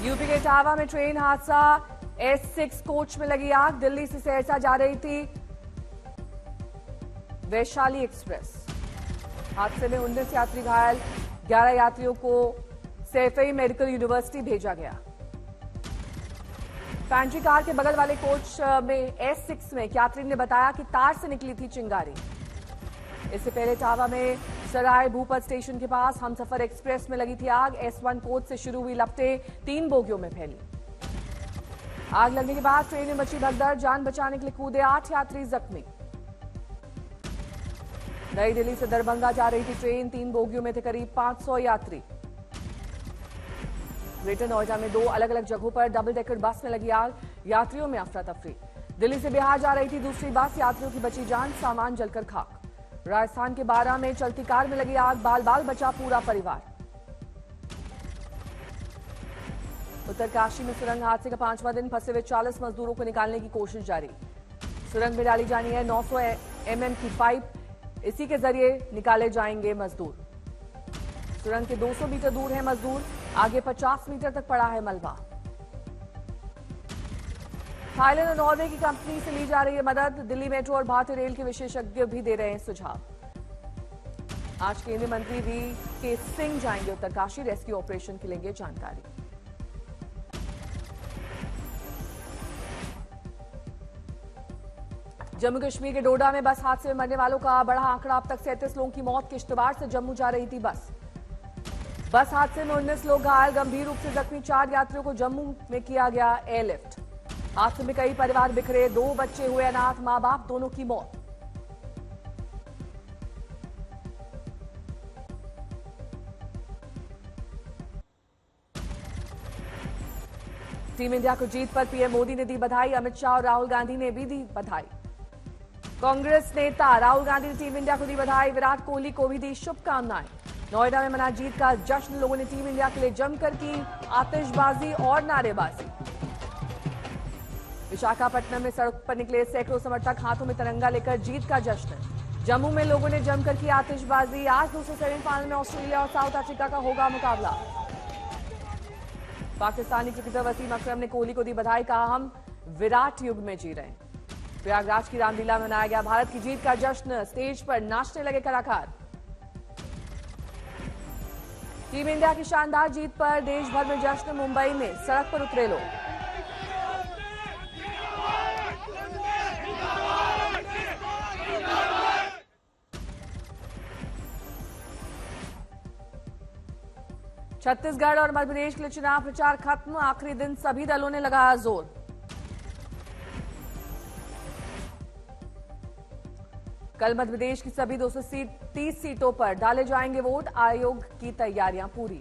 UP के इटावा में train हादसा, S6 कोच में लगी आग। दिल्ली से सहरसा जा रही थी वैशाली एक्सप्रेस। हादसे में 19 यात्री घायल, 11 यात्रियों को सैफई मेडिकल यूनिवर्सिटी भेजा गया। पैंट्री कार के बगल वाले कोच में S6 में एक यात्री ने बताया कि तार से निकली थी चिंगारी। इससे पहले इटावा में सराय भूपत स्टेशन के पास हमसफर एक्सप्रेस में लगी थी आग। S1 कोच से शुरू हुई लपटें 3 बोगियों में फैली। आग लगने के बाद ट्रेन में मची भगदड़, जान बचाने के लिए कूदे 8 यात्री जख्मी। नई दिल्ली से दरभंगा जा रही थी ट्रेन, 3 बोगियों में थे करीब 500 यात्री। ग्रेटर नोएडा में 2 अलग अलग जगहों पर डबल डेकर बस में लगी आग, यात्रियों में अफरा तफरी। दिल्ली से बिहार जा रही थी दूसरी बस, यात्रियों की बची जान, सामान जलकर खाक। राजस्थान के बारां में चलती कार में लगी आग, बाल बाल बचा पूरा परिवार। उत्तरकाशी में सुरंग हादसे का 5वां दिन, फंसे हुए 40 मजदूरों को निकालने की कोशिश जारी। सुरंग में डाली जानी है 900 mm की पाइप, इसी के जरिए निकाले जाएंगे मजदूर। सुरंग के 200 मीटर दूर है मजदूर, आगे 50 मीटर तक पड़ा है मलबा। थाईलैंड और नॉर्वे की कंपनी से ली जा रही है मदद, दिल्ली मेट्रो और भारतीय रेल के विशेषज्ञ भी दे रहे हैं सुझाव। आज केंद्रीय मंत्री VK सिंह जाएंगे उत्तरकाशी, रेस्क्यू ऑपरेशन की लेंगे जानकारी। जम्मू कश्मीर के डोडा में बस हादसे में मरने वालों का बड़ा आंकड़ा, अब तक 37 लोगों की मौत। किश्तवाड़ से जम्मू जा रही थी बस हादसे में 19 लोग घायल, गंभीर रूप से जख्मी 4 यात्रियों को जम्मू में किया गया एयरलिफ्ट। हादसे में कई परिवार बिखरे, 2 बच्चे हुए अनाथ, मां बाप दोनों की मौत। टीम इंडिया को जीत पर पीएम मोदी ने दी बधाई, अमित शाह और राहुल गांधी ने भी दी बधाई। कांग्रेस नेता राहुल गांधी ने टीम इंडिया को दी बधाई, विराट कोहली को भी दी शुभकामनाएं। नोएडा में मना जीत का जश्न, लोगों ने टीम इंडिया के लिए जमकर की आतिशबाजी और नारेबाजी। विशाखापट्टनम में सड़क पर निकले सैकड़ों समर्थक, हाथों में तिरंगा लेकर जीत का जश्न। जम्मू में लोगों ने जमकर की आतिशबाजी। आज दूसरे सेमीफाइनल में ऑस्ट्रेलिया और साउथ अफ्रीका का होगा मुकाबला। पाकिस्तानी क्रिकेटर वसीम अकरम ने कोहली को दी बधाई, कहा हम विराट युग में जी रहे हैं। प्रयागराज की रामलीला में मनाया गया भारत की जीत का जश्न, स्टेज पर नाचने लगे कलाकार। टीम इंडिया की शानदार जीत पर देश भर में जश्न, मुंबई में सड़क पर उतरे लोग। छत्तीसगढ़ और मध्य प्रदेश के लिए चुनाव प्रचार खत्म, आखिरी दिन सभी दलों ने लगाया जोर। कल मध्य प्रदेश की सभी 230 सीटों पर डाले जाएंगे वोट, आयोग की तैयारियां पूरी।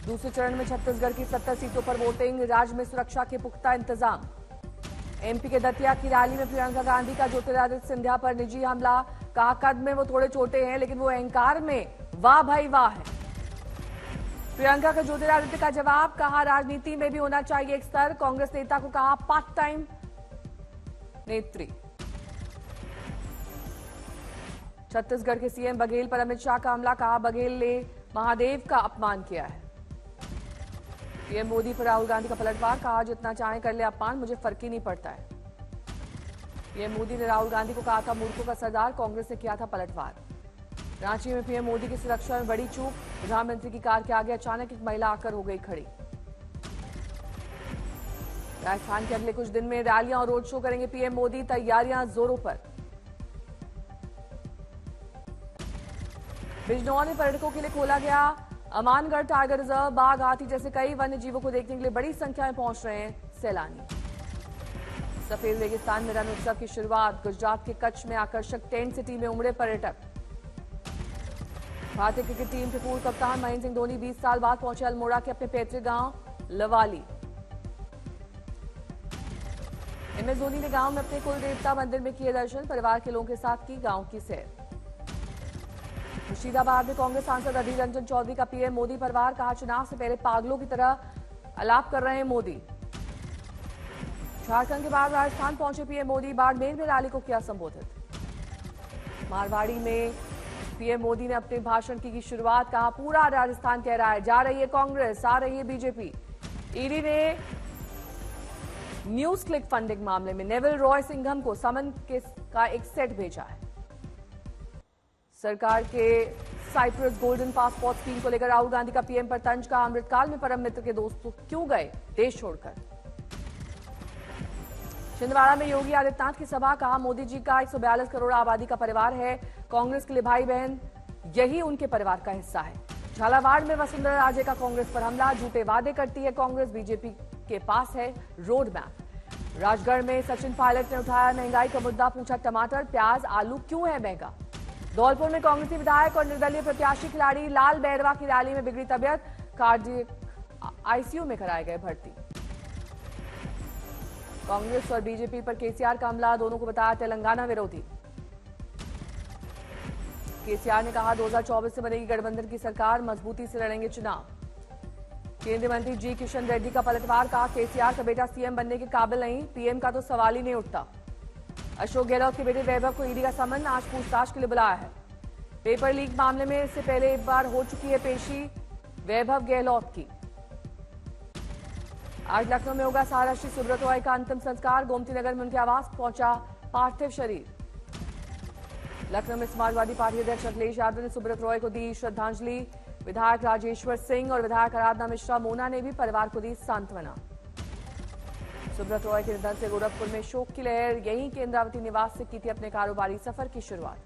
दूसरे चरण में छत्तीसगढ़ की 70 सीटों पर वोटिंग, राज्य में सुरक्षा के पुख्ता इंतजाम। MP के दतिया की रैली में प्रियंका गांधी का ज्योतिरादित्य सिंधिया पर निजी हमला, कहा कद में वो थोड़े छोटे हैं लेकिन वो अहंकार में वाह भाई वाह है। प्रियंका का ज्योतिरादित्य का जवाब, कहा राजनीति में भी होना चाहिए एक स्तर। कांग्रेस नेता को कहा पार्ट टाइम नेत्री। छत्तीसगढ़ के CM बघेल पर अमित शाह का हमला, कहा बघेल ने महादेव का अपमान किया है। पीएम मोदी पर राहुल गांधी का पलटवार, कहा जितना चाहे कर ले अपमान, मुझे फर्क ही नहीं पड़ता है। पीएम मोदी ने राहुल गांधी को कहा था मूर्खों का सरदार, कांग्रेस ने किया था पलटवार। रांची में पीएम मोदी की सुरक्षा में बड़ी चूक, प्रधानमंत्री की कार के आगे अचानक एक महिला आकर हो गई खड़ी। राजस्थान के अगले कुछ दिन में रैलियां और रोड शो करेंगे पीएम मोदी, तैयारियां जोरों पर। बिजनौर में पर्यटकों के लिए खोला गया अमानगढ़ टाइगर रिजर्व, बाघ, हाथी जैसे कई वन्य जीवों को देखने के लिए बड़ी संख्या में पहुंच रहे हैं सैलानी। सफेद रेगिस्तान में रण उत्सव की शुरुआत, गुजरात के कच्छ में आकर्षक टेंट सिटी में उमड़े पर्यटक। भारतीय क्रिकेट टीम के पूर्व कप्तान महेंद्र सिंह धोनी 20 साल बाद पहुंचे अल्मोड़ा के अपने पैतृक गांव लवाली। MS धोनी ने गांव में अपने कुल देवता मंदिर में किए दर्शन, परिवार के लोगों के साथ की गांव की सैर। मुर्शिदाबाद में कांग्रेस सांसद अधीर रंजन चौधरी का पीएम मोदी पर वार, कहा चुनाव से पहले पागलों की तरह अलाप कर रहे हैं मोदी। झारखंड के बाद राजस्थान पहुंचे पीएम मोदी, बाड़मेर में रैली को किया संबोधित। मारवाड़ी में पीएम मोदी ने अपने भाषण की शुरुआत, कहा पूरा राजस्थान कह रहा है जा रही है कांग्रेस, आ रही है बीजेपी। ईडी ने न्यूज क्लिक फंडिंग मामले में नेविल रॉय सिंघम को समन का एक सेट भेजा है। सरकार के साइप्रस गोल्डन पासपोर्ट स्कीम को लेकर राहुल गांधी का पीएम पर तंज। का अमृतकाल में परम मित्र के दोस्त क्यों गए देश छोड़कर। छिंदवाड़ा में योगी आदित्यनाथ की सभा। कहा मोदी जी का 142 करोड़ आबादी का परिवार है, कांग्रेस के लिए भाई बहन यही उनके परिवार का हिस्सा है। झालावाड़ में वसुंधरा राजे का कांग्रेस पर हमला। झूठे वादे करती है कांग्रेस, बीजेपी के पास है रोड मैप। राजगढ़ में सचिन पायलट ने उठाया महंगाई का मुद्दा। पूछा टमाटर प्याज आलू क्यों है महंगा। धौलपुर में कांग्रेसी विधायक और निर्दलीय प्रत्याशी खिलाड़ी लाल बैरवा की रैली में बिगड़ी तबियत। कार्डियक आईसीयू में कराए गए भर्ती। कांग्रेस और बीजेपी पर केसीआर का हमला। दोनों को बताया तेलंगाना विरोधी। केसीआर ने कहा 2024 से बनेगी गठबंधन की सरकार, मजबूती से लड़ेंगे चुनाव। केंद्रीय मंत्री जी किशन रेड्डी का पलटवार। कहा केसीआर का बेटा सीएम बनने के काबिल नहीं, पीएम का तो सवाल ही नहीं उठता। अशोक गहलोत के बेटे वैभव को ईडी का समन। आज पूछताछ के लिए बुलाया है। पेपर लीक मामले में इससे पहले एक बार हो चुकी है पेशी वैभव गहलोत की। आज लखनऊ में होगा सहारा श्री सुब्रत रॉय का अंतिम संस्कार। गोमती नगर में उनके आवास पहुंचा पार्थिव शरीर। लखनऊ में समाजवादी पार्टी अध्यक्ष अखिलेश यादव ने सुब्रत रॉय को दी श्रद्धांजलि। विधायक राजेश्वर सिंह और विधायक आराधना मिश्रा मोना ने भी परिवार को दी सांत्वना। सुब्रत रॉय के निधन से गोरखपुर में शोक की लहर। यहीं के इंद्रावती निवास से की थी अपने कारोबारी सफर की शुरुआत।